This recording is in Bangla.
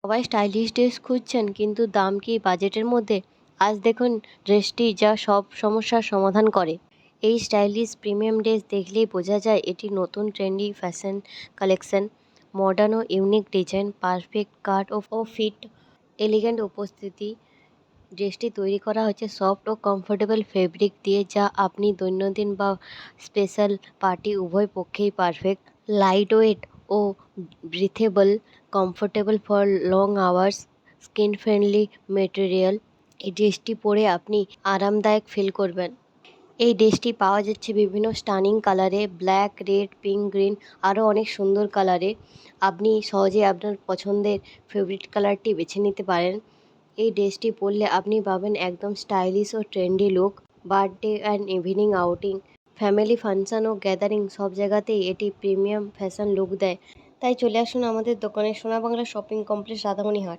সবাই স্টাইলিশ ড্রেস খুঁজছেন কিন্তু দাম কি বাজেটের মধ্যে? আজ দেখুন ড্রেসটি যা সব সমস্যার সমাধান করে। এই স্টাইলিশ প্রিমিয়াম ড্রেস দেখলেই বোঝা যায় এটি নতুন ট্রেন্ডি ফ্যাশন কালেকশন। মডার্ন ও ইউনিক ডিজাইন, পারফেক্ট কাট ও ফিট, এলিগ্যান্ট উপস্থিতি। ড্রেসটি তৈরি করা হচ্ছে সফট ও কমফোর্টেবল ফেব্রিক দিয়ে, যা আপনি দৈনন্দিন বা স্পেশাল পার্টি উভয় পক্ষেই পারফেক্ট। লাইট ওয়েট ও breathable, comfortable for long hours, skin friendly material. এই ড্রেসটি পরে আপনি আরামদায়ক ফিল করবেন। এই ড্রেসটি পাওয়া যাচ্ছে বিভিন্ন স্টানিং কালারে, ব্ল্যাক, রেড, পিঙ্ক, গ্রিন, আরও অনেক সুন্দর কালারে। আপনি সহজে আপনার পছন্দের ফেভারিট কালারটি বেছে নিতে পারেন। এই ড্রেসটি পরলে আপনি পাবেন একদম স্টাইলিশ ও trendy look. Birthday and evening outing, family function ও গ্যাদারিং সব জায়গাতেই এটি প্রিমিয়াম ফ্যাশন লুক দেয়। তাই চলে আসুন আমাদের দোকানে, সোনা বাংলা শপিং কমপ্লেক্স, রাধামণি হাট।